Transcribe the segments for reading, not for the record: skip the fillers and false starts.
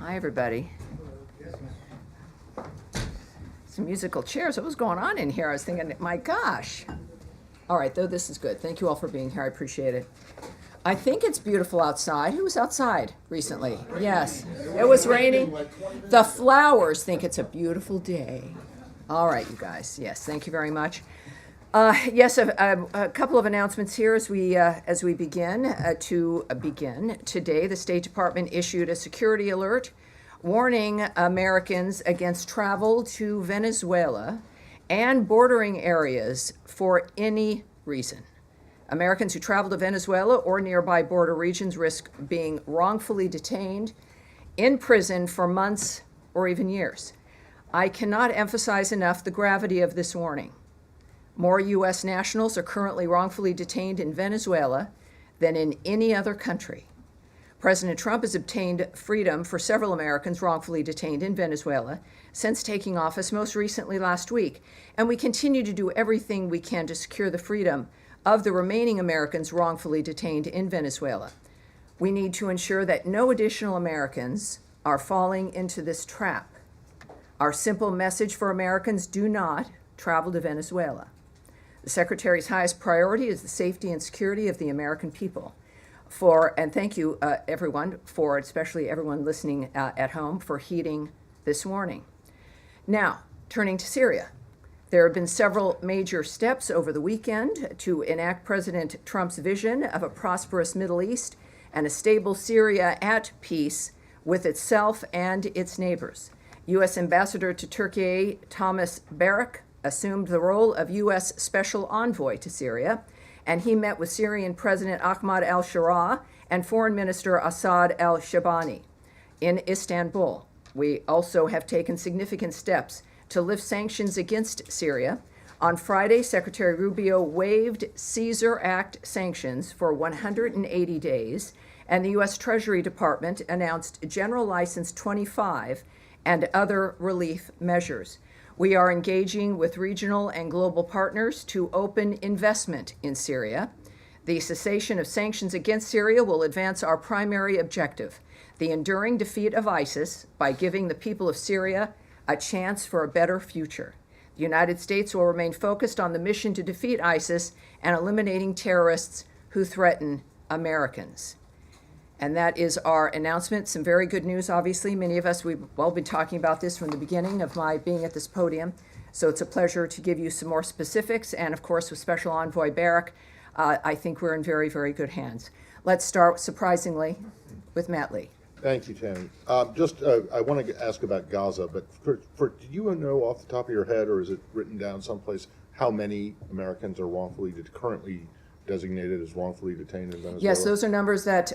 Hi, everybody. Some musical chairs. What was going on in here? I was thinking, my gosh. All right, though, this is good. Thank you all for being here. I appreciate it. I think it's beautiful outside. Who was outside recently? Yes, it was raining. The flowers think it's a beautiful day. All right, you guys. Yes, thank you very much. Yes, a couple of announcements here as we begin. Today, the State Department issued a security alert warning Americans against travel to Venezuela and bordering areas for any reason. Americans who travel to Venezuela or nearby border regions risk being wrongfully detained, in prison for months or even years. I cannot emphasize enough the gravity of this warning. More U.S. nationals are currently wrongfully detained in Venezuela than in any other country. President Trump has obtained freedom for several Americans wrongfully detained in Venezuela since taking office, most recently last week, and we continue to do everything we can to secure the freedom of the remaining Americans wrongfully detained in Venezuela. We need to ensure that no additional Americans are falling into this trap. Our simple message for Americans: do not travel to Venezuela. The Secretary's highest priority is the safety and security of the American people. And thank you, everyone, especially everyone listening at home, for heeding this warning. Now, turning to Syria. There have been several major steps over the weekend to enact President Trump's vision of a prosperous Middle East and a stable Syria at peace with itself and its neighbors. U.S. Ambassador to Türkiye Thomas Barrack assumed the role of U.S. Special Envoy to Syria, and he met with Syrian President Ahmad al-Sharaa and Foreign Minister Assad al-Shabani in Istanbul. We also have taken significant steps to lift sanctions against Syria. On Friday, Secretary Rubio waived Caesar Act sanctions for 180 days, and the U.S. Treasury Department announced General License 25 and other relief measures. We are engaging with regional and global partners to open investment in Syria. The cessation of sanctions against Syria will advance our primary objective, the enduring defeat of ISIS, by giving the people of Syria a chance for a better future. The United States will remain focused on the mission to defeat ISIS and eliminating terrorists who threaten Americans. And that is our announcement. Some very good news, obviously. Many of us, we've all been talking about this from the beginning of my being at this podium. So it's a pleasure to give you some more specifics. And of course, with Special Envoy Barrack, I think we're in very, very good hands. Let's start, surprisingly, with Matt Lee. Thank you, Tammy. I want to ask about Gaza, but do you know off the top of your head, or is it written down someplace, how many Americans are wrongfully currently designated as wrongfully detained in Venezuela? Yes, those are numbers that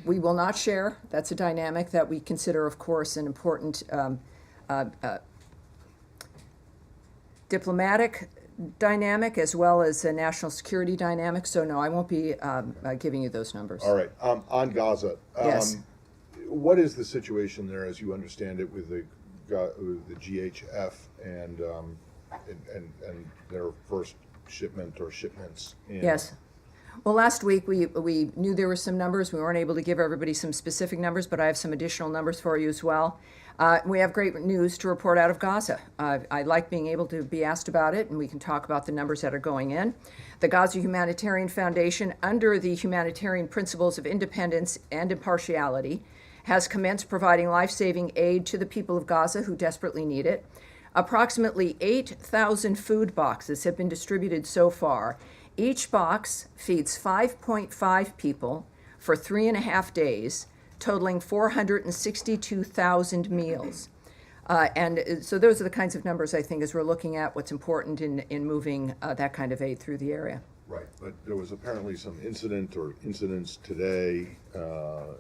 we will not share. That's a dynamic that we consider, of course, an important diplomatic dynamic as well as a national security dynamic. So no, I won't be giving you those numbers. All right. On Gaza, yes. What is the situation there, as you understand it, with the GHF and their first shipment or shipments? Yes. Well, last week we knew there were some numbers. We weren't able to give everybody some specific numbers, but I have some additional numbers for you as well. We have great news to report out of Gaza. I like being able to be asked about it, and we can talk about the numbers that are going in. The Gaza Humanitarian Foundation, under the humanitarian principles of independence and impartiality, has commenced providing life-saving aid to the people of Gaza who desperately need it. Approximately 8,000 food boxes have been distributed so far. Each box feeds 5.5 people for 3.5 days, totaling 462,000 meals. And so those are the kinds of numbers, I think, as we're looking at what's important in moving that kind of aid through the area. Right, but there was apparently some incidents today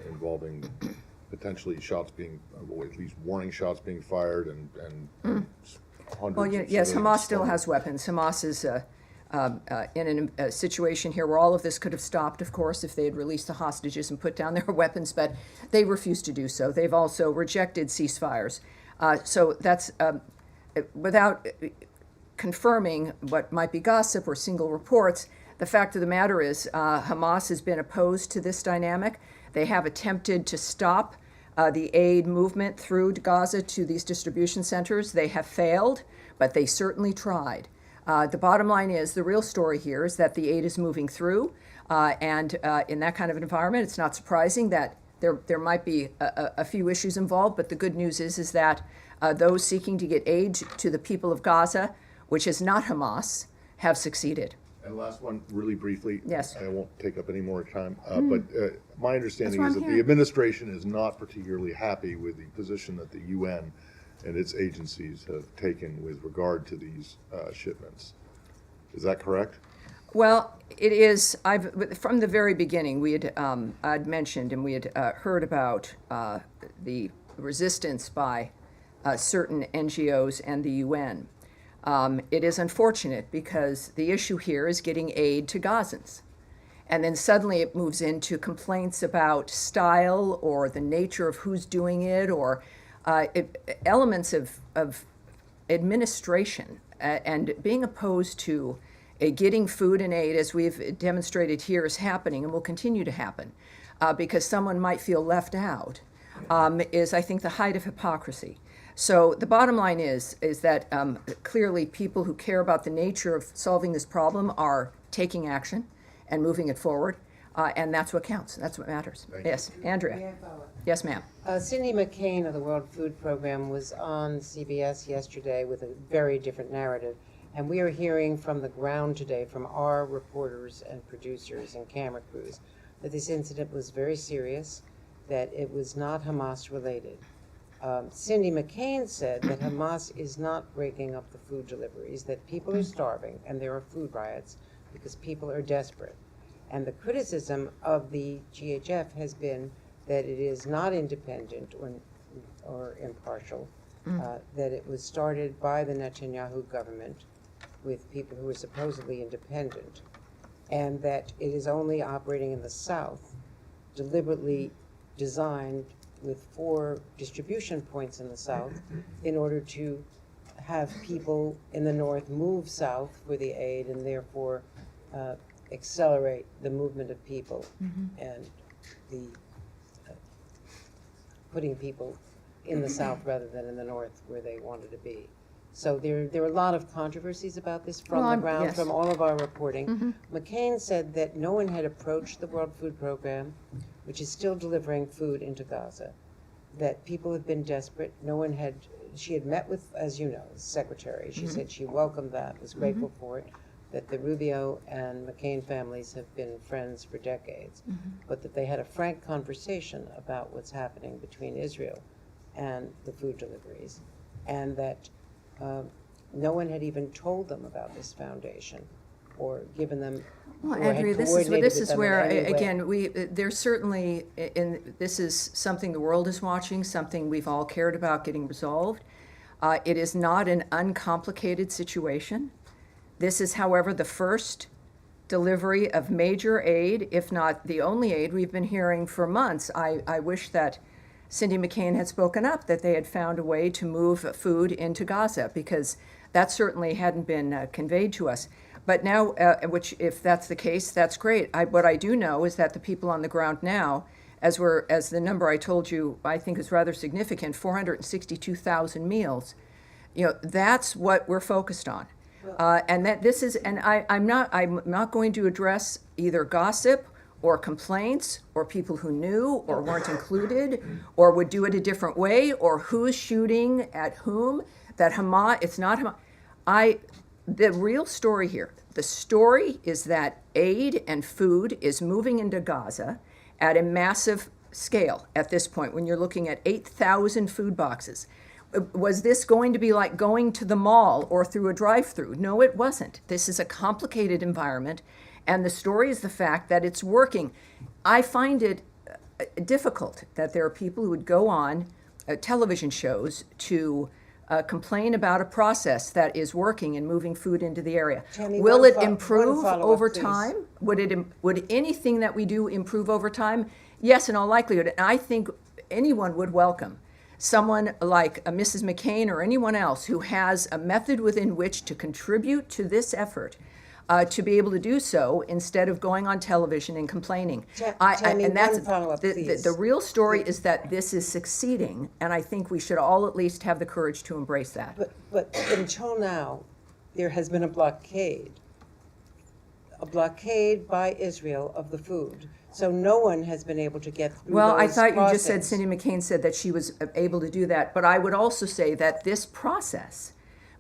involving potentially shots being, or at least warning shots being fired, and hundreds. Well, yes, Hamas still has weapons. Hamas is in a situation here where all of this could have stopped, of course, if they had released the hostages and put down their weapons, but they refused to do so. They've also rejected ceasefires. So that's without confirming what might be gossip or single reports. The fact of the matter is Hamas has been opposed to this dynamic. They have attempted to stop the aid movement through Gaza to these distribution centers. They have failed, but they certainly tried. The bottom line is, the real story here is that the aid is moving through, and in that kind of an environment, it's not surprising that there might be a few issues involved, but the good news is that those seeking to get aid to the people of Gaza, which is not Hamas, have succeeded. And last one, really briefly. Yes. I won't take up any more time, but my understanding That's is why I'm that the here. administration is not particularly happy with the position that the UN and its agencies have taken with regard to these shipments. Is that correct? Well, it is. From the very beginning, I'd mentioned and we had heard about the resistance by certain NGOs and the UN. It is unfortunate because the issue here is getting aid to Gazans. And then suddenly it moves into complaints about style or the nature of who's doing it, or elements of administration and being opposed to getting food and aid, as we've demonstrated here, is happening and will continue to happen because someone might feel left out, is, I think, the height of hypocrisy. So the bottom line is that clearly people who care about the nature of solving this problem are taking action and moving it forward, and that's what counts. That's what matters. Yes, Andrea. Yes, ma'am. Cindy McCain of the World Food Program was on CBS yesterday with a very different narrative, and we are hearing from the ground today from our reporters and producers and camera crews that this incident was very serious, that it was not Hamas related. Cindy McCain said that Hamas is not breaking up the food deliveries, that people are starving and there are food riots because people are desperate. And the criticism of the GHF has been that it is not independent or impartial, that it was started by the Netanyahu government with people who are supposedly independent, and that it is only operating in the South, deliberately designed with 4 distribution points in the South in order to have people in the North move south for the aid and therefore accelerate the movement of people and the putting people in the South rather than in the North where they wanted to be. So there are a lot of controversies about this from the ground, yes. from all of our reporting. McCain said that no one had approached the World Food Program, which is still delivering food into Gaza, that people have been desperate. No one had, she had met with, as you know, the secretary. She said she welcomed that, was grateful for it, that the Rubio and McCain families have been friends for decades, but that they had a frank conversation about what's happening between Israel and the food deliveries, and that no one had even told them about this foundation or given them. Well, or had Andrea, this coordinated is with them in where, any way. again, there's certainly, this is something the world is watching, something we've all cared about getting resolved. It is not an uncomplicated situation. This is, however, the first delivery of major aid, if not the only aid we've been hearing for months. I wish that Cindy McCain had spoken up, that they had found a way to move food into Gaza, because that certainly hadn't been conveyed to us. But now, which, if that's the case, that's great. What I do know is that the people on the ground now, as the number I told you, I think is rather significant, 462,000 meals. That's what we're focused on. And that this is, and I'm not going to address either gossip or complaints or people who knew or weren't included or would do it a different way or who's shooting at whom. That Hamas, it's not Hamas. The real story here, the story is that aid and food is moving into Gaza at a massive scale at this point when you're looking at 8,000 food boxes. Was this going to be like going to the mall or through a drive-through? No, it wasn't. This is a complicated environment, and the story is the fact that it's working. I find it difficult that there are people who would go on television shows to complain about a process that is working and moving food into the area. Tammy, Will one it improve follow-up, over please. time? Would anything that we do improve over time? Yes, in all likelihood. And I think anyone would welcome someone like Mrs. McCain or anyone else who has a method within which to contribute to this effort to be able to do so instead of going on television and complaining. Tammy, And that's one follow-up, please. the real story is that this is succeeding, and I think we should all at least have the courage to embrace that. But until now, there has been a blockade by Israel of the food. So no one has been able to get through Well, I those thought you just said crossings. Cindy McCain said that she was able to do that, but I would also say that this process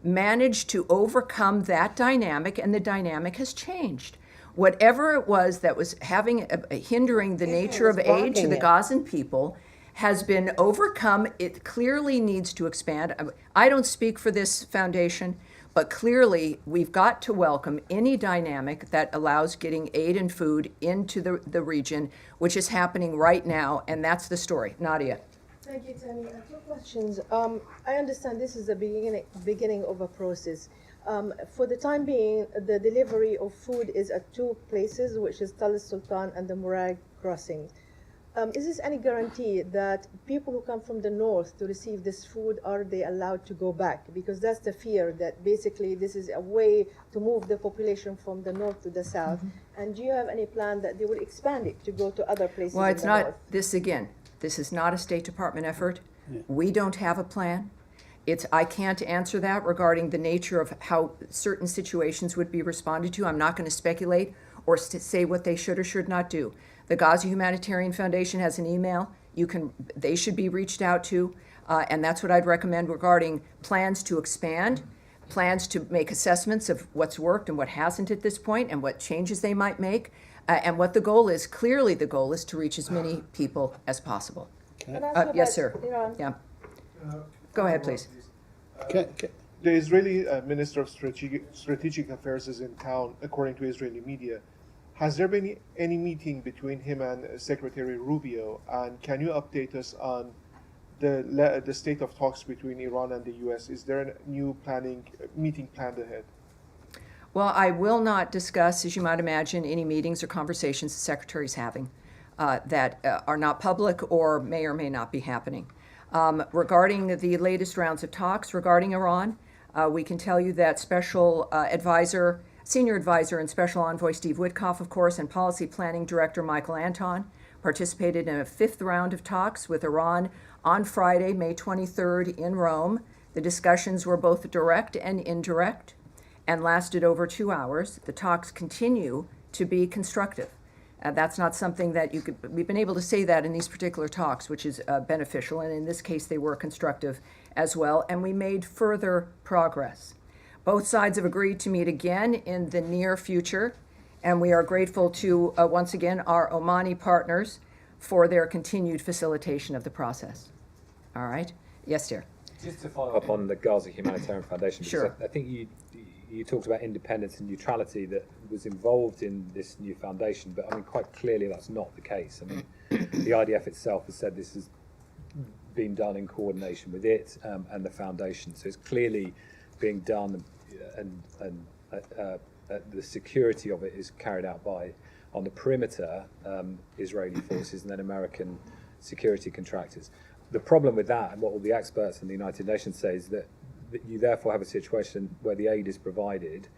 managed to overcome that dynamic, and the dynamic has changed. Whatever it was that was hindering the nature of was aid to blocking the it. Gazan people has been overcome. It clearly needs to expand. I don't speak for this foundation, but clearly we've got to welcome any dynamic that allows getting aid and food into the region, which is happening right now, and that's the story. Nadia. Thank you, Tammy. Two questions. I understand this is the beginning of a process. For the time being, the delivery of food is at two places, which is Tal Sultan and the Murag crossing. Is this any guarantee that people who come from the north to receive this food, are they allowed to go back? Because that's the fear, that basically this is a way to move the population from the north to the south. And do you have any plan that they will expand it to go to other places Well, in it's the not, north? this is not a State Department effort. We don't have a plan. I can't answer that regarding the nature of how certain situations would be responded to. I'm not going to speculate or say what they should or should not do. The Gaza Humanitarian Foundation has an email. They should be reached out to, and that's what I'd recommend regarding plans to expand, plans to make assessments of what's worked and what hasn't at this point, and what changes they might make, and what the goal is. Clearly, the goal is to reach as many people as possible. And also Yes, about sir. Iran. Yeah. Go ahead, please. The Israeli Minister of Strategic Affairs is in town, according to Israeli media. Has there been any meeting between him and Secretary Rubio? And can you update us on the state of talks between Iran and the U.S.? Is there a new meeting planned ahead? Well, I will not discuss, as you might imagine, any meetings or conversations the Secretary's having that are not public or may not be happening. Regarding the latest rounds of talks regarding Iran, we can tell you that Senior Advisor and Special Envoy Steve Witkoff, of course, and Policy Planning Director Michael Anton participated in a fifth round of talks with Iran on Friday, May 23rd in Rome. The discussions were both direct and indirect and lasted over 2 hours. The talks continue to be constructive. That's not something that we've been able to say that in these particular talks, which is beneficial, and in this case they were constructive as well, and we made further progress. Both sides have agreed to meet again in the near future, and we are grateful to, once again, our Omani partners for their continued facilitation of the process. All right? Yes, dear. Just to follow up on the Gaza Humanitarian Foundation, because Sure. I think you talked about independence and neutrality that was involved in this new foundation, but I mean, quite clearly that's not the case. I mean, the IDF itself has said this has been done in coordination with it and the foundation, so it's clearly being done, and the security of it is carried out by, on the perimeter, Israeli forces and then American security contractors. The problem with that, and what all the experts in the United Nations say, is that you therefore have a situation where the aid is provided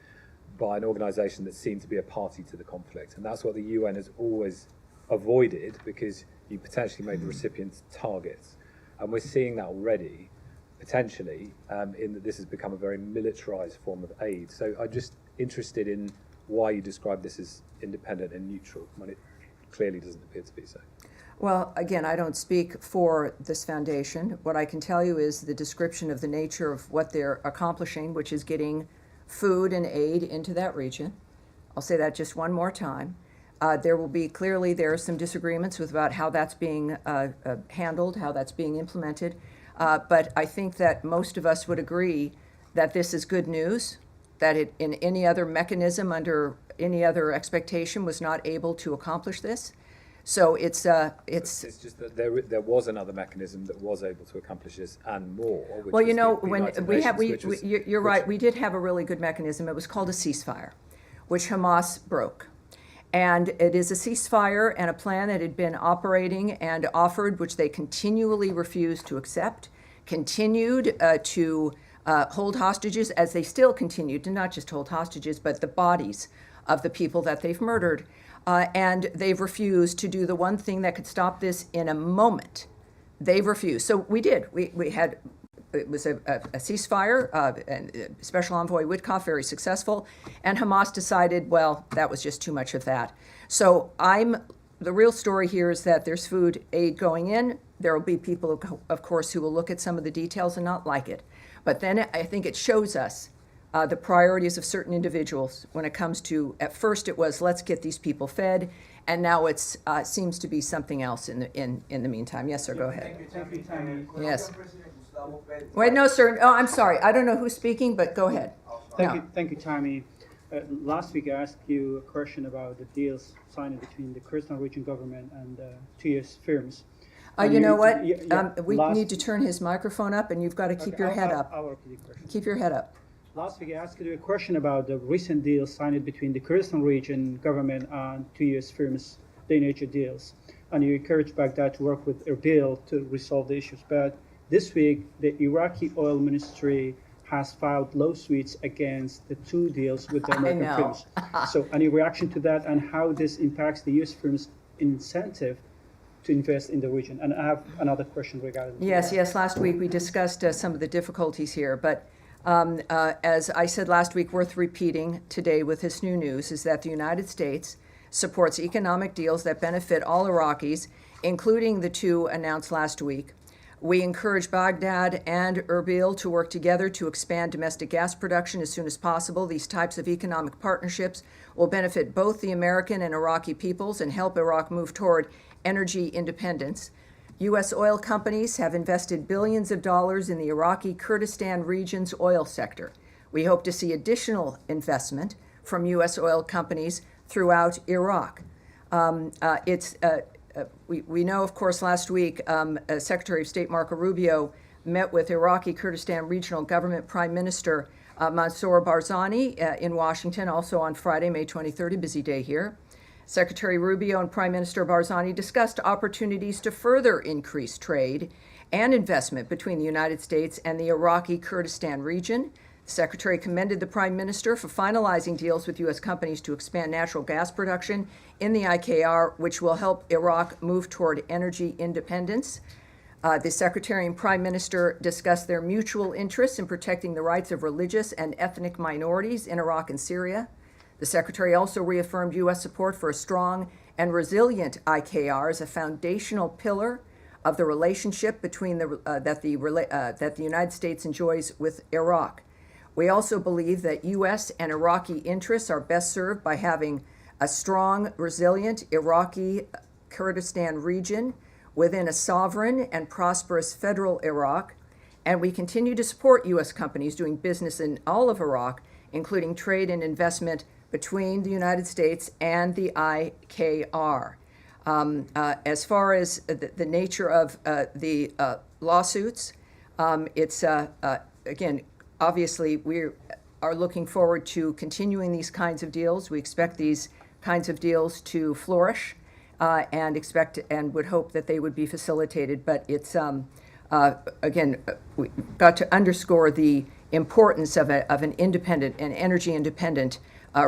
by an organisation that seems to be a party to the conflict. And that's what the UN has always avoided, because you potentially made the recipients targets. And we're seeing that already, potentially, in that this has become a very militarised form of aid. So I'm just interested in why you describe this as independent and neutral, when it clearly doesn't appear to be so. Well, again, I don't speak for this foundation. What I can tell you is the description of the nature of what they're accomplishing, which is getting food and aid into that region. I'll say that just one more time. There are some disagreements about how that's being handled, how that's being implemented. But I think that most of us would agree that this is good news, that it, in any other mechanism, under any other expectation, was not able to accomplish this. So it's just that there was another mechanism that was able to accomplish this and more. Which well, was you know, the when United we have, Nations, you're right, we did have a really good mechanism. It was called a ceasefire, which Hamas broke. And it is a ceasefire and a plan that had been operating and offered, which they continually refused to accept, continued to hold hostages, as they still continue to not just hold hostages, but the bodies of the people that they've murdered. And they've refused to do the one thing that could stop this in a moment. They've refused. So we did. We had, it was a ceasefire, and Special Envoy Witkoff, very successful. And Hamas decided, well, that was just too much of that. So the real story here is that there's food aid going in. There will be people, of course, who will look at some of the details and not like it. But then I think it shows us the priorities of certain individuals when it comes to, at first it was, let's get these people fed, and now it's seems to be something else in the meantime. Yes, sir, go ahead. Thank you, Tammy. Yes. Wait, no, sir. Oh, I'm sorry. I don't know who's speaking, but go ahead. Thank you, Tammy. Last week I asked you a question about the deals signed between the Kurdistan region government and two U.S. firms. You know what? We last- need to turn his microphone up, and you've got to keep your head up. I'll repeat the question. Keep your head up. Last week I asked you a question about the recent deals signed between the Kurdistan region government and two U.S. firms, the nature deals. And you encouraged Baghdad to work with Erbil to resolve the issues. But this week, the Iraqi oil ministry has filed lawsuits against the two deals with the American know. firms. So any reaction to that and how this impacts the U.S. firms' incentive to invest in the region? And I have another question regarding Yes, last week we discussed some of the difficulties here, but as I said last week, worth repeating today with this new news, is that the United States supports economic deals that benefit all Iraqis, including the two announced last week. We encourage Baghdad and Erbil to work together to expand domestic gas production as soon as possible. These types of economic partnerships will benefit both the American and Iraqi peoples and help Iraq move toward energy independence. U.S. oil companies have invested billions of dollars in the Iraqi Kurdistan region's oil sector. We hope to see additional investment from U.S. oil companies throughout Iraq. We know, of course, last week, Secretary of State Marco Rubio met with Iraqi Kurdistan Regional Government Prime Minister Mansour Barzani in Washington, also on Friday, May 23rd, a busy day here. Secretary Rubio and Prime Minister Barzani discussed opportunities to further increase trade and investment between the United States and the Iraqi Kurdistan region. The Secretary commended the Prime Minister for finalizing deals with U.S. companies to expand natural gas production in the IKR, which will help Iraq move toward energy independence. The Secretary and Prime Minister discussed their mutual interests in protecting the rights of religious and ethnic minorities in Iraq and Syria. The Secretary also reaffirmed U.S. support for a strong and resilient IKR as a foundational pillar of the relationship between that the United States enjoys with Iraq. We also believe that U.S. and Iraqi interests are best served by having a strong, resilient Iraqi Kurdistan region within a sovereign and prosperous federal Iraq, and we continue to support U.S. companies doing business in all of Iraq, including trade and investment between the United States and the IKR. As far as the nature of the lawsuits, it's, again, obviously we are looking forward to continuing these kinds of deals. We expect these kinds of deals to flourish and expect and would hope that they would be facilitated. But it's, again, we've got to underscore the importance of an independent and energy independent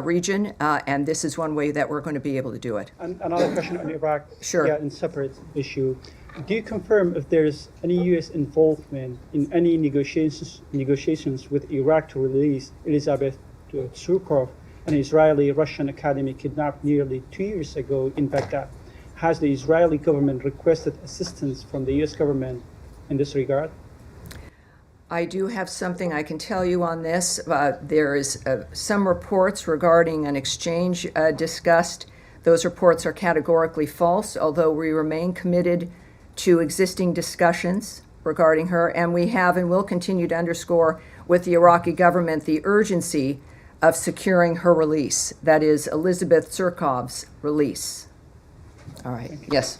region, and this is one way that we're going to be able to do it. And another question on Iraq. Sure. Yeah, in separate issue. Do you confirm if there's any U.S. involvement in any negotiations with Iraq to release Elizabeth Surkov, an Israeli Russian academy kidnapped nearly 2 years ago in Baghdad? Has the Israeli government requested assistance from the U.S. government in this regard? I do have something I can tell you on this. There is some reports regarding an exchange discussed. Those reports are categorically false, although we remain committed to existing discussions regarding her, and we have and will continue to underscore with the Iraqi government the urgency of securing her release. That is Elizabeth Surkov's release. All right. Yes.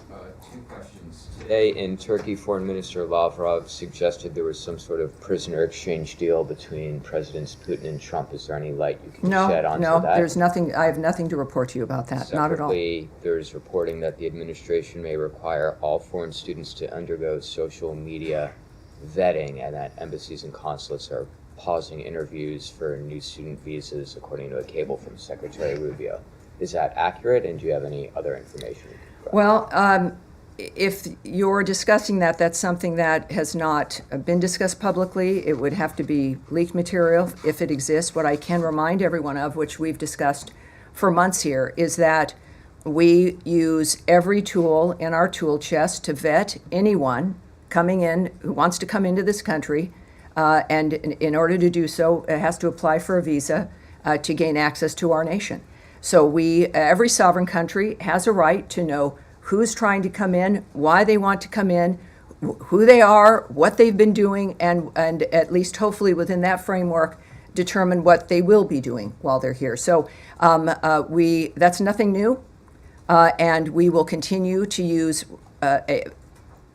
Two questions. Today in Turkey, Foreign Minister Lavrov suggested there was some sort of prisoner exchange deal between Presidents Putin and Trump. Is there any light you can shed onto No, that? there's nothing. I have nothing to report to you about that. Not at all. Separately, there's reporting that the administration may require all foreign students to undergo social media vetting, and that embassies and consulates are pausing interviews for new student visas, according to a cable from Secretary Rubio. Is that accurate, and do you have any other information? Well, if you're discussing that, that's something that has not been discussed publicly. It would have to be leaked material if it exists. What I can remind everyone of, which we've discussed for months here, is that we use every tool in our tool chest to vet anyone coming in who wants to come into this country, and in order to do so, it has to apply for a visa to gain access to our nation. So every sovereign country has a right to know who's trying to come in, why they want to come in, who they are, what they've been doing, and at least hopefully within that framework, determine what they will be doing while they're here. So that's nothing new, and we will continue to use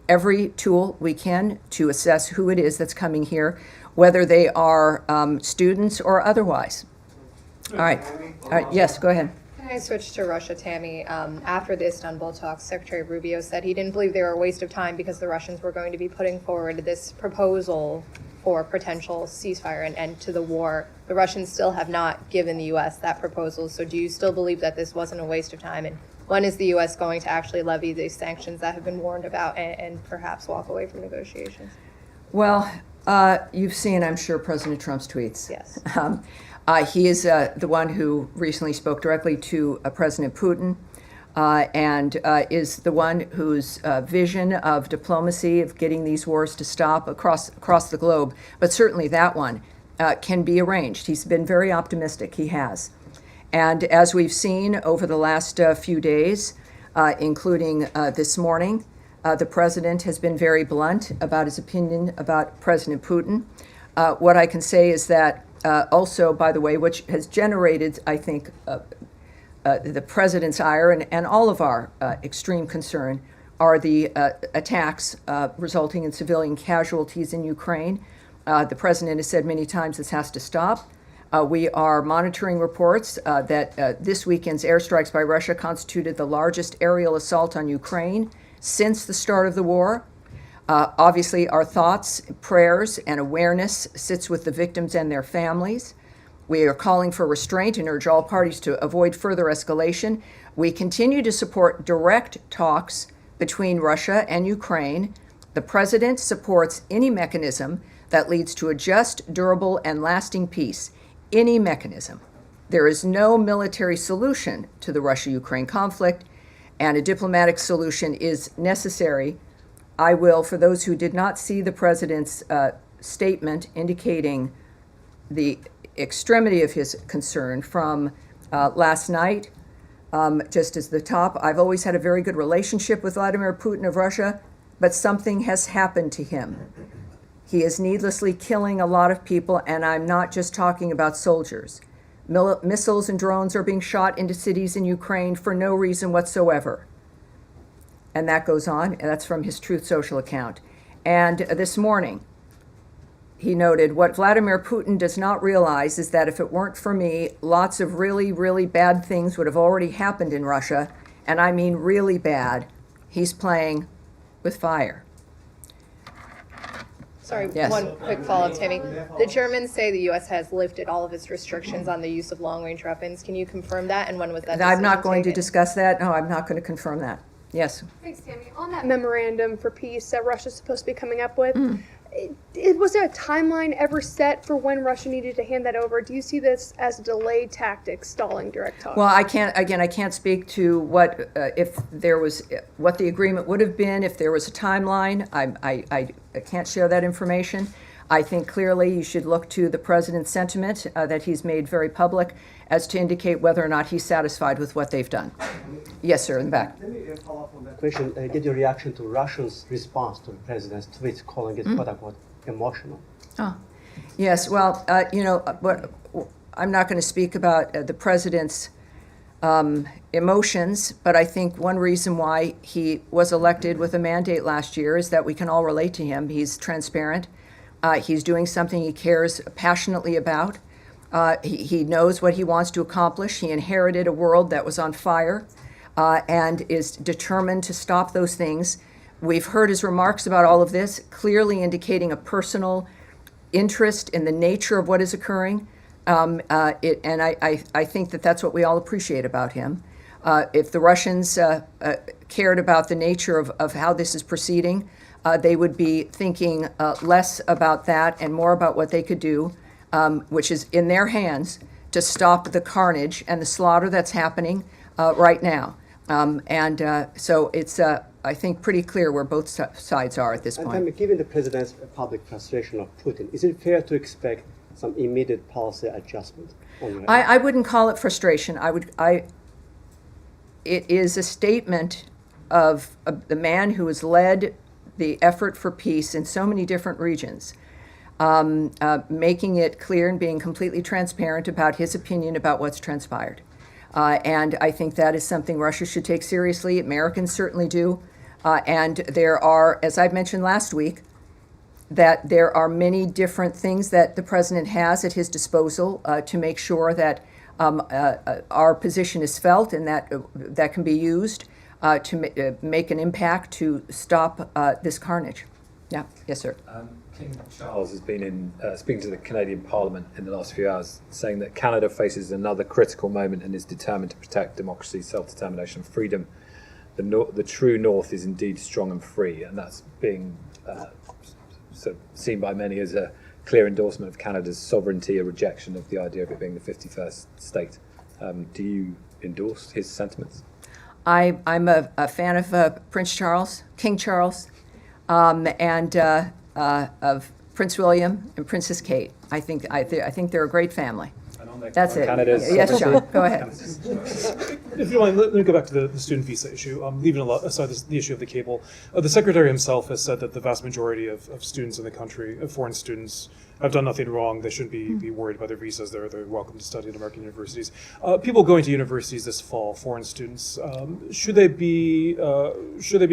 every tool we can to assess who it is that's coming here, whether they are students or otherwise. All right. Yes, go ahead. Can I switch to Russia, Tammy? After the Istanbul talks, Secretary Rubio said he didn't believe they were a waste of time because the Russians were going to be putting forward this proposal for potential ceasefire and end to the war. The Russians still have not given the U.S. that proposal. So do you still believe that this wasn't a waste of time? And when is the U.S. going to actually levy these sanctions that have been warned about and perhaps walk away from negotiations? Well, you've seen, I'm sure, President Trump's tweets. Yes. He is the one who recently spoke directly to President Putin and is the one whose vision of diplomacy, of getting these wars to stop across the globe, but certainly that one can be arranged. He's been very optimistic, he has. And as we've seen over the last few days, including this morning, the president has been very blunt about his opinion about President Putin. What I can say is that also, by the way, which has generated, I think, the president's ire and all of our extreme concern, are the attacks resulting in civilian casualties in Ukraine. The president has said many times this has to stop. We are monitoring reports that this weekend's airstrikes by Russia constituted the largest aerial assault on Ukraine since the start of the war. Obviously, our thoughts, prayers, and awareness sits with the victims and their families. We are calling for restraint and urge all parties to avoid further escalation. We continue to support direct talks between Russia and Ukraine. The president supports any mechanism that leads to a just, durable, and lasting peace. Any mechanism. There is no military solution to the Russia-Ukraine conflict, and a diplomatic solution is necessary. I will, for those who did not see the president's statement indicating the extremity of his concern from last night, just as the top, I've always had a very good relationship with Vladimir Putin of Russia, but something has happened to him. He is needlessly killing a lot of people, and I'm not just talking about soldiers. Missiles and drones are being shot into cities in Ukraine for no reason whatsoever. And that goes on, and that's from his Truth Social account. And this morning, he noted, what Vladimir Putin does not realize is that if it weren't for me, lots of really, really bad things would have already happened in Russia, and I mean really bad. He's playing with fire. Sorry, Yes. one quick follow-up, Tammy. The Germans say the U.S. has lifted all of its restrictions on the use of long-range weapons. Can you confirm that, and when was that I'm not decision going to taken? discuss that. No, I'm not going to confirm that. Yes. Thanks, Tammy. On that memorandum for peace that Russia's supposed to be coming up with, was there a timeline ever set for when Russia needed to hand that over? Do you see this as a delayed tactic, stalling direct talks? Well, I can't speak to what if there was what the agreement would have been if there was a timeline. I can't share that information. I think clearly you should look to the president's sentiment that he's made very public as to indicate whether or not he's satisfied with what they've done. Yes, sir, in the back. Let me follow up on that question. Get your reaction to Russia's response to the president's tweet, calling it quote unquote emotional. Yes, well, but I'm not going to speak about the president's emotions, but I think one reason why he was elected with a mandate last year is that we can all relate to him. He's transparent. He's doing something he cares passionately about. He knows what he wants to accomplish. He inherited a world that was on fire and is determined to stop those things. We've heard his remarks about all of this, clearly indicating a personal interest in the nature of what is occurring. And I think that that's what we all appreciate about him. If the Russians cared about the nature of how this is proceeding, they would be thinking less about that and more about what they could do, which is in their hands, to stop the carnage and the slaughter that's happening right now. So it's, I think, pretty clear where both sides are at this point. And given the president's public frustration of Putin, is it fair to expect some immediate policy adjustment? I wouldn't call it frustration. It is a statement of the man who has led the effort for peace in so many different regions, making it clear and being completely transparent about his opinion about what's transpired. And I think that is something Russia should take seriously. Americans certainly do. And there are, as I mentioned last week, that there are many different things that the president has at his disposal to make sure that our position is felt and that can be used to make an impact to stop this carnage. Yeah, yes, sir. King Charles has been speaking to the Canadian Parliament in the last few hours, saying that Canada faces another critical moment and is determined to protect democracy, self-determination, freedom. The true North is indeed strong and free, and that's being sort of seen by many as a clear endorsement of Canada's sovereignty, a rejection of the idea of it being the 51st state. Do you endorse his sentiments? I'm a fan of Prince Charles, King Charles, and of Prince William and Princess Kate. I think they're a great family. That's it. Canada's yes, John, go ahead. If you mind, let me go back to the student visa issue. Leaving aside the issue of the cable, the secretary himself has said that the vast majority of students in the country, foreign students, have done nothing wrong. They shouldn't be worried about their visas. They're welcome to study at American universities. People going to universities this fall, foreign students, should they be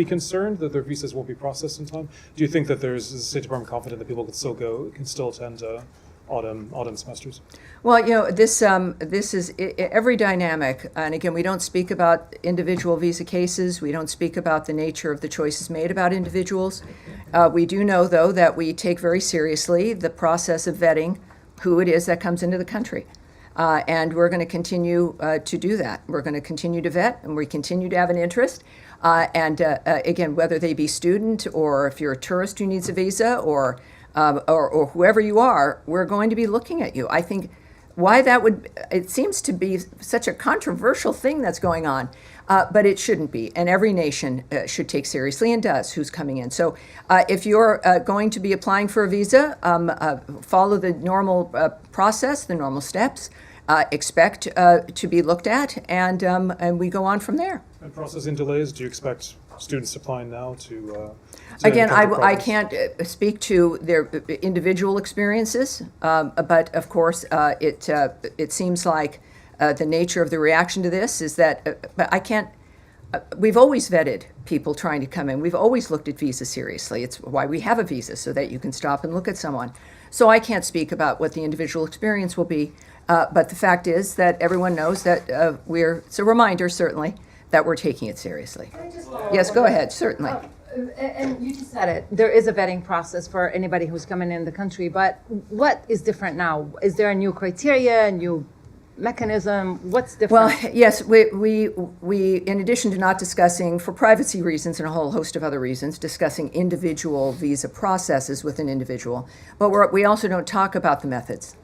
concerned that their visas won't be processed in time? Do you think that is the State Department confident that people can still attend autumn semesters? Well, this is every dynamic, and again, we don't speak about individual visa cases. We don't speak about the nature of the choices made about individuals. We do know, though, that we take very seriously the process of vetting who it is that comes into the country, and we're going to continue to do that. We're going to continue to vet, and we continue to have an interest. And again, whether they be student or if you're a tourist who needs a visa or whoever you are, we're going to be looking at you. I think why it seems to be such a controversial thing that's going on, but it shouldn't be. And every nation should take seriously and does who's coming in. So if you're going to be applying for a visa, follow the normal process, the normal steps, expect to be looked at, and we go on from there. And processing delays, do you expect students applying now to again, I can't speak to their individual experiences, but of course, it seems like the nature of the reaction to this is that. But I can't. We've always vetted people trying to come in. We've always looked at visas seriously. It's why we have a visa, so that you can stop and look at someone. So I can't speak about what the individual experience will be, but the fact is that everyone knows that it's a reminder, certainly, that we're taking it seriously. Yes, go ahead, certainly. And you just said it. There is a vetting process for anybody who's coming in the country, but what is different now? Is there a new criteria, a new mechanism? What's different? Well, yes, we in addition to not discussing, for privacy reasons and a whole host of other reasons, discussing individual visa processes with an individual, but we also don't talk about the methods.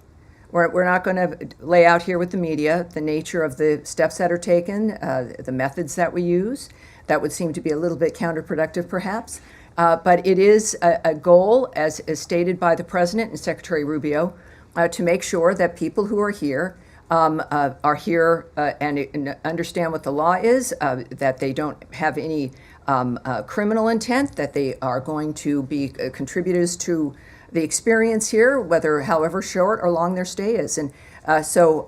We're not going to lay out here with the media the nature of the steps that are taken, the methods that we use. That would seem to be a little bit counterproductive, perhaps. But it is a goal, as stated by the President and Secretary Rubio, to make sure that people who are here and understand what the law is, that they don't have any criminal intent, that they are going to be contributors to the experience here, however short or long their stay is. And so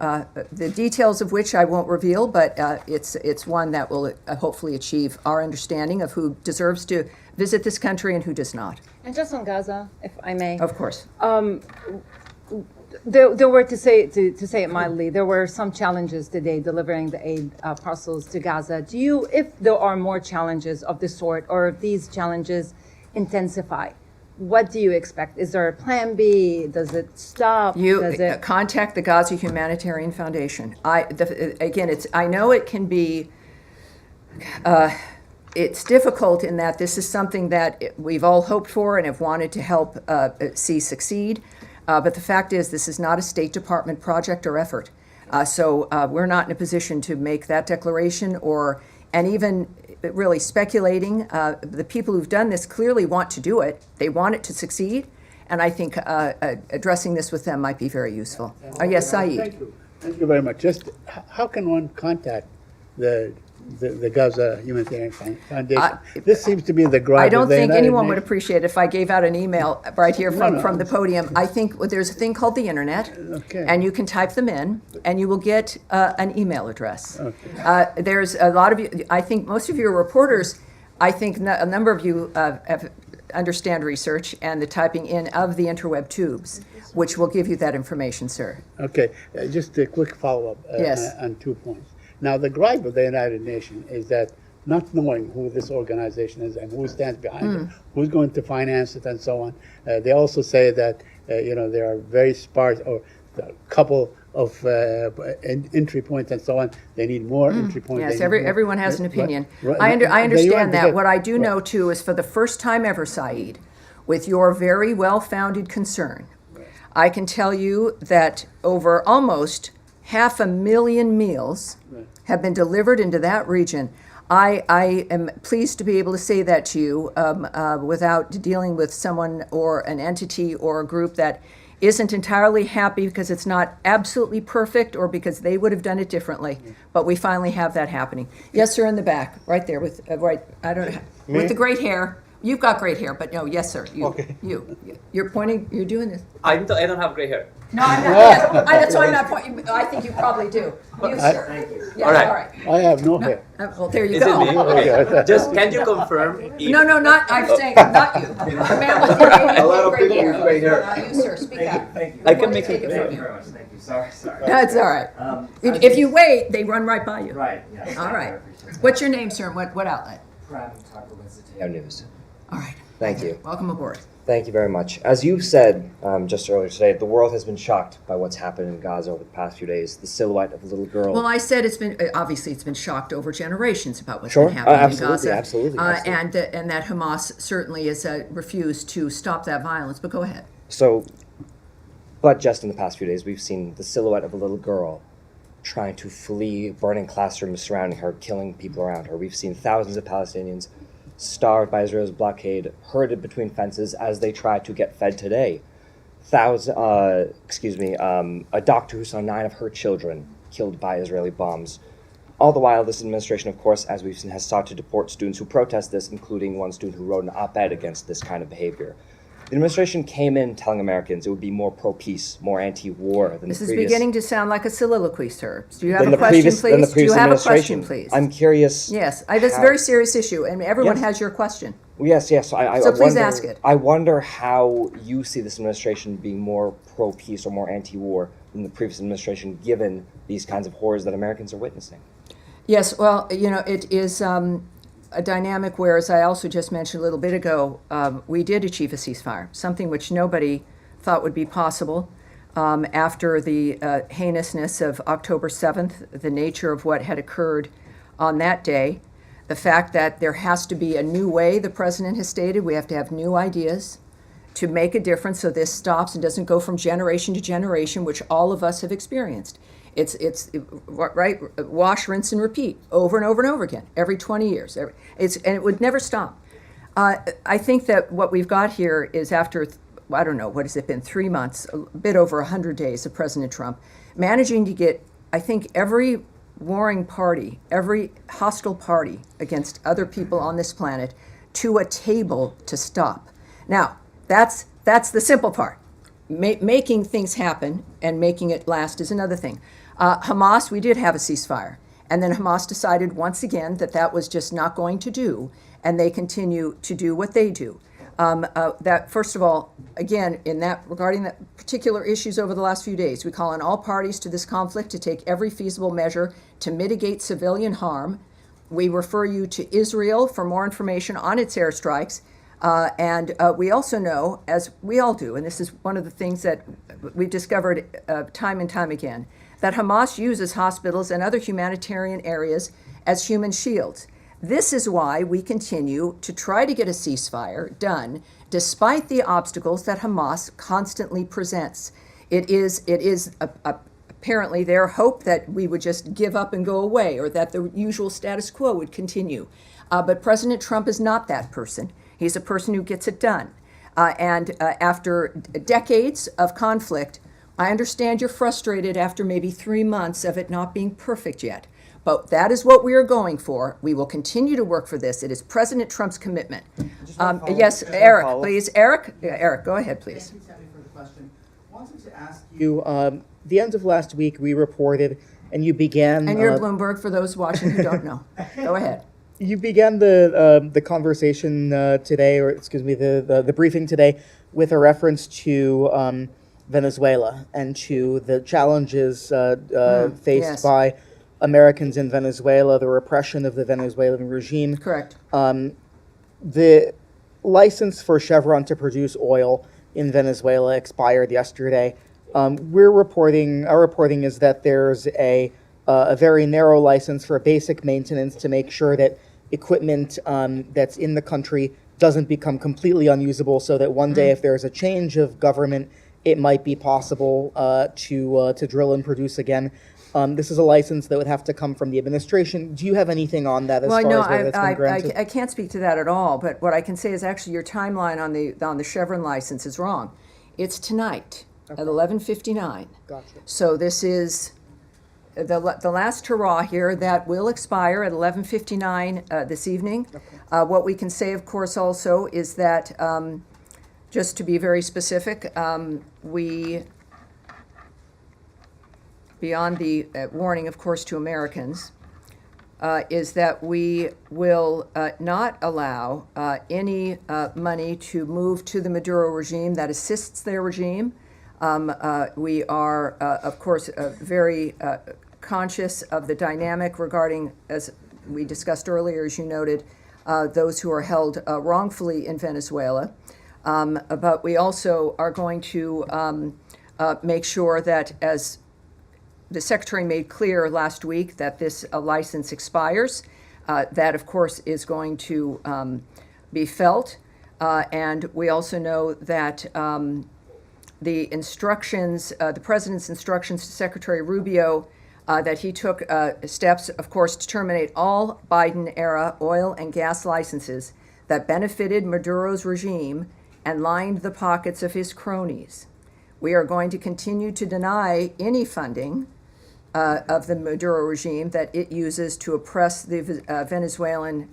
the details of which I won't reveal, but it's one that will hopefully achieve our understanding of who deserves to visit this country and who does not. And just on Gaza, if I may. Of course. There were, to say it mildly, there were some challenges today delivering the aid parcels to Gaza. If there are more challenges of this sort, or if these challenges intensify, what do you expect? Is there a plan B? Does it stop? You Does it? contact the Gaza Humanitarian Foundation. I know it can be, it's difficult in that this is something that we've all hoped for and have wanted to help see succeed. But the fact is, this is not a State Department project or effort. So we're not in a position to make that declaration and even really speculating. The people who've done this clearly want to do it. They want it to succeed. And I think addressing this with them might be very useful. Yes, Saeed. Thank you. Thank you very much. Just how can one contact the Gaza Humanitarian Foundation? This seems to be the gripe. I don't of the think United anyone would Nations. appreciate it if I gave out an email right here No, no. from the podium. I think there's a thing called the internet, Okay. and you can type them in, and you will get an email address. Okay. There's a lot of you, I think most of you are reporters. I think a number of you understand research and the typing in of the interweb tubes, which will give you that information, sir. Okay. Just a quick follow-up Yes. on 2 points. Now, the gripe of the United Nations is that not knowing who this organization is and who stands behind it, who's going to finance it, and so on. They also say that there are very sparse or a couple of entry points and so on. They need more entry points. Yes, They need more- everyone has an opinion. Right. I understand that. What I do Right. know, too, is for the first time ever, Saeed, with your very well-founded concern, I can tell you that over almost 500,000 meals have been delivered into that region. I am pleased to be able to say that to you without dealing with someone or an entity or a group that isn't entirely happy because it's not absolutely perfect or because they would have done it differently. But we finally have that happening. Yes, sir, in the back, right there with I don't know, with the great hair. You've got great hair, but no, yes, sir. You're pointing. You're doing this. I don't have gray hair. No, I'm not. That's why I'm not pointing. I think you probably do. You, sir. Thank you. Yes, All right. all right. I have no hair. Well, there you Is go. it me? Okay. Just can you confirm? If, No, not. I'm saying not you. The man with the A lot of gray people hair. with gray hair. You, sir. Speak up. Thank you. I can We'll make take it. from Thank you. you very much. Thank you. Sorry. That's all right. If you wait, they run right by you. Right. Yes. All right. What's your name, sir? And what outlet? News. All right. Thank you. Welcome aboard. Thank you very much. As you said just earlier today, the world has been shocked by what's happened in Gaza over the past few days. The silhouette of a little girl. Well, I said it's been obviously it's been shocked over generations about what's Sure. been happening Absolutely, in Gaza, absolutely. and that Hamas certainly has refused to stop that violence. But go ahead. But just in the past few days, we've seen the silhouette of a little girl trying to flee burning classrooms surrounding her, killing people around her. We've seen thousands of Palestinians starved by Israel's blockade, herded between fences as they try to get fed today. A doctor who saw 9 of her children killed by Israeli bombs. All the while, this administration, of course, as we've seen, has sought to deport students who protest this, including one student who wrote an op-ed against this kind of behavior. The administration came in telling Americans it would be more pro-peace, more anti-war than This the is previous... beginning to sound like a soliloquy, sir. Do you have than a the question, previous- than the please? Do you previous have a question, administration. please? I'm curious. Yes, that's a how- very serious issue, and everyone Yes. has your question. Yes. So I please wonder, ask it. I wonder how you see this administration being more pro-peace or more anti-war than the previous administration, given these kinds of horrors that Americans are witnessing. Yes, well, it is a dynamic where, as I also just mentioned a little bit ago, we did achieve a ceasefire, something which nobody thought would be possible after the heinousness of October 7th, the nature of what had occurred on that day, the fact that there has to be a new way, the president has stated, we have to have new ideas to make a difference so this stops and doesn't go from generation to generation, which all of us have experienced. It's right, wash, rinse, and repeat over and over and over again, every 20 years. And it would never stop. I think that what we've got here is after, I don't know, what has it been, 3 months, a bit over 100 days of President Trump, managing to get, I think, every warring party, every hostile party against other people on this planet to a table to stop. Now, that's the simple part. Making things happen and making it last is another thing. Hamas, we did have a ceasefire. And then Hamas decided once again that that was just not going to do, and they continue to do what they do. That, first of all, again, regarding the particular issues over the last few days, we call on all parties to this conflict to take every feasible measure to mitigate civilian harm. We refer you to Israel for more information on its airstrikes. And we also know, as we all do, and this is one of the things that we've discovered time and time again, that Hamas uses hospitals and other humanitarian areas as human shields. This is why we continue to try to get a ceasefire done, despite the obstacles that Hamas constantly presents. It is apparently their hope that we would just give up and go away, or that the usual status quo would continue. But President Trump is not that person. He's a person who gets it done. And after decades of conflict, I understand you're frustrated after maybe 3 months of it not being perfect yet. But that is what we are going for. We will continue to work for this. It is President Trump's commitment. Yes, Eric, please. Eric, go ahead, please. Thank you, Tammy, for the question. I wanted to ask you, the end of last week we reported, and you began... And you're Bloomberg, for those watching who don't know. Go ahead. You began the conversation today, or excuse me, the briefing today, with a reference to Venezuela and to the challenges faced by Americans in Venezuela, the repression of the Venezuelan regime. Correct. The license for Chevron to produce oil in Venezuela expired yesterday. Our reporting is that there's a very narrow license for basic maintenance to make sure that equipment that's in the country doesn't become completely unusable, so that one day if there's a change of government, it might be possible to drill and produce again. This is a license that would have to come from the administration. Do you have anything on that as far as whether it's been granted? I can't speak to that at all, but what I can say is actually your timeline on the Chevron license is wrong. It's tonight at 11:59. Gotcha. So this is the last hurrah here that will expire at 11:59 this evening. Okay. What we can say, of course, also is that, just to be very specific, beyond the warning, of course, to Americans, is that we will not allow any money to move to the Maduro regime that assists their regime. We are, of course, very conscious of the dynamic regarding, as we discussed earlier, as you noted, those who are held wrongfully in Venezuela. But we also are going to make sure that, as the Secretary made clear last week, that this license expires. That, of course, is going to be felt. And we also know that the instructions, the President's instructions to Secretary Rubio, that he took steps, of course, to terminate all Biden-era oil and gas licenses that benefited Maduro's regime and lined the pockets of his cronies. We are going to continue to deny any funding of the Maduro regime that it uses to oppress the Venezuelan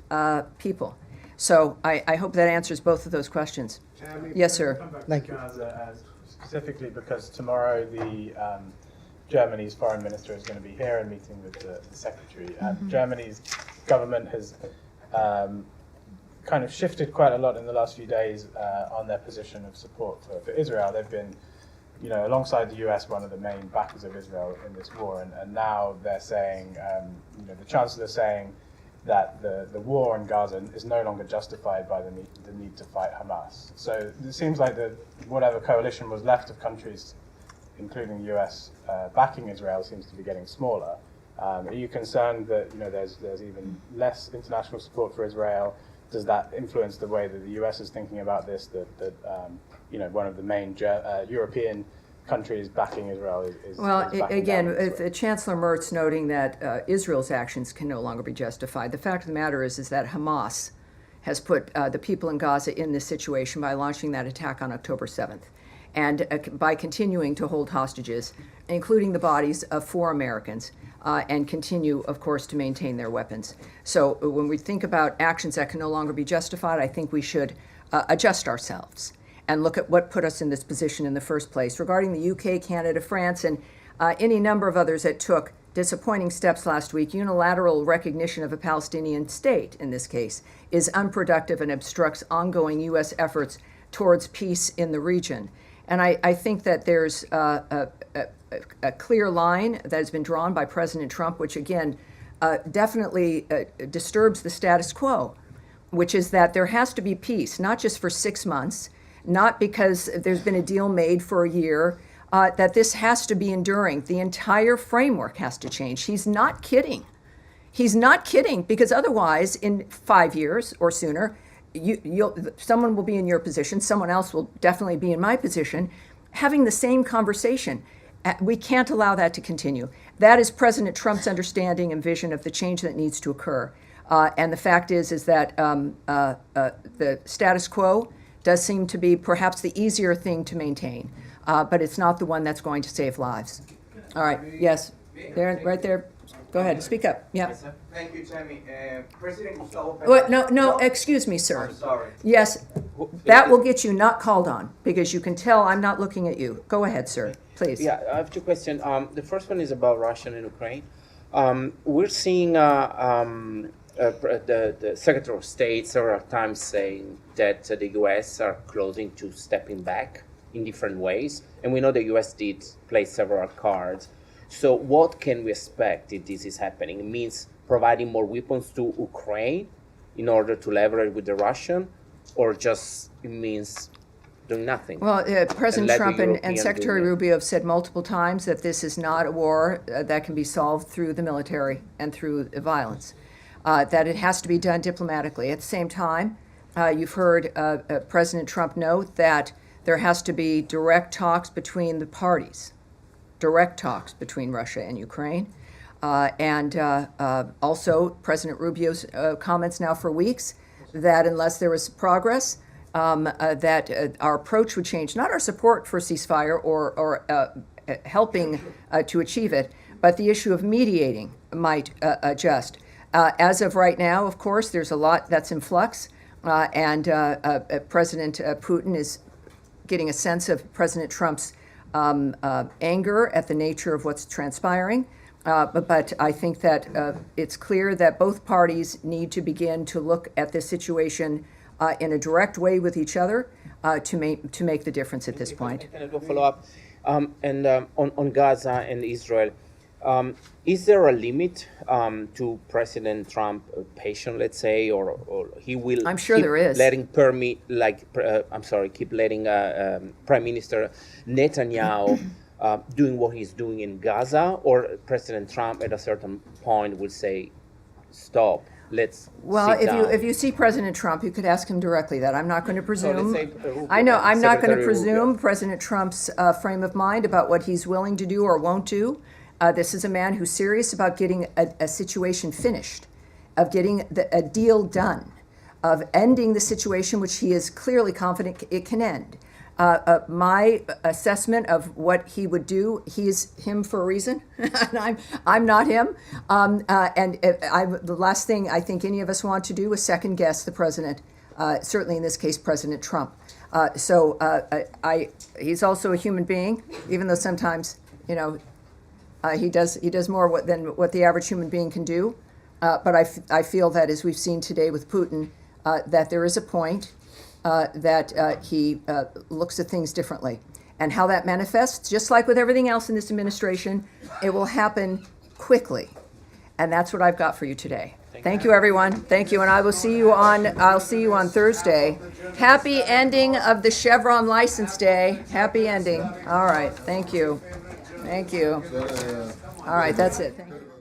people. So I hope that answers both of those questions. Tammy, yes, sir. Come back to Gaza, specifically because tomorrow the Germany's foreign minister is going to be here and meeting with the secretary. Germany's government has kind of shifted quite a lot in the last few days on their position of support for Israel. They've been, alongside the U.S., one of the main backers of Israel in this war, and now they're saying, the Chancellor is saying that the war in Gaza is no longer justified by the need to fight Hamas. So it seems like whatever coalition was left of countries, including the U.S., backing Israel seems to be getting smaller. Are you concerned that there's even less international support for Israel? Does that influence the way that the U.S. is thinking about this? That one of the main European countries backing Israel is backing again, down Israel. Chancellor Merz noting that Israel's actions can no longer be justified. The fact of the matter is that Hamas has put the people in Gaza in this situation by launching that attack on October 7th. And by continuing to hold hostages, including the bodies of 4 Americans, and continue, of course, to maintain their weapons. So when we think about actions that can no longer be justified, I think we should adjust ourselves and look at what put us in this position in the first place. Regarding the UK, Canada, France, and any number of others that took disappointing steps last week, unilateral recognition of a Palestinian state, in this case, is unproductive and obstructs ongoing U.S. efforts towards peace in the region. And I think that there's a clear line that has been drawn by President Trump, which again definitely disturbs the status quo. which is that there has to be peace, not just for 6 months, not because there's been a deal made for a year, that this has to be enduring. The entire framework has to change. He's not kidding. He's not kidding, because otherwise, in 5 years or sooner, someone will be in your position, someone else will definitely be in my position, having the same conversation. We can't allow that to continue. That is President Trump's understanding and vision of the change that needs to occur. And the fact is that the status quo does seem to be perhaps the easier thing to maintain, but it's not the one that's going to save lives. All right, yes, there, right there. Go ahead, speak up. Yeah. Yes, thank you, Tammy. President Gustavo What? No, excuse me, sir. I'm sorry. Yes, that will get you not called on, because you can tell I'm not looking at you. Go ahead, sir, please. Yeah, I have two questions. The first one is about Russia and Ukraine. We're seeing the Secretary of State several times saying that the U.S. are closing to stepping back in different ways, and we know the U.S. did play several cards. So what can we expect if this is happening? It means providing more weapons to Ukraine in order to leverage with the Russian, or just it means doing nothing? Well, President Trump and Secretary Rubio have said multiple times that this is not a war that can be solved through the military and through violence, that it has to be done diplomatically. At the same time, you've heard President Trump note that there has to be direct talks between the parties. Direct talks between Russia and Ukraine. And also President Rubio's comments now for weeks that unless there was progress, that our approach would change, not our support for ceasefire or helping to achieve it, but the issue of mediating might adjust. As of right now, of course, there's a lot that's in flux, and President Putin is getting a sense of President Trump's anger at the nature of what's transpiring. But I think that it's clear that both parties need to begin to look at this situation in a direct way with each other to make the difference at this point. Can I go follow up? On Gaza and Israel, is there a limit to President Trump patience, let's say, or he will? I'm sure there is. Keep letting Prime Minister Netanyahu doing what he's doing in Gaza, or President Trump at a certain point will say, "Stop, let's." Well, sit down. if you see President Trump, you could ask him directly that. I'm not going to presume. let's say, I know I'm not going to Secretary presume Rubio. President Trump's frame of mind about what he's willing to do or won't do. This is a man who's serious about getting a situation finished, of getting a deal done, of ending the situation which he is clearly confident it can end. My assessment of what he would do, he's him for a reason, and I'm not him. The last thing I think any of us want to do is second guess the president, certainly in this case, President Trump. He's also a human being, even though sometimes, he does more than what the average human being can do. But I feel that, as we've seen today with Putin, that there is a point that he looks at things differently. And how that manifests, just like with everything else in this administration, it will happen quickly. And that's what I've got for you today. Thank you, everyone. Thank you, and I'll see you on Thursday. Happy ending of the Chevron license day. Happy ending. All right. Thank you. Thank you. All right. That's it. Thank you.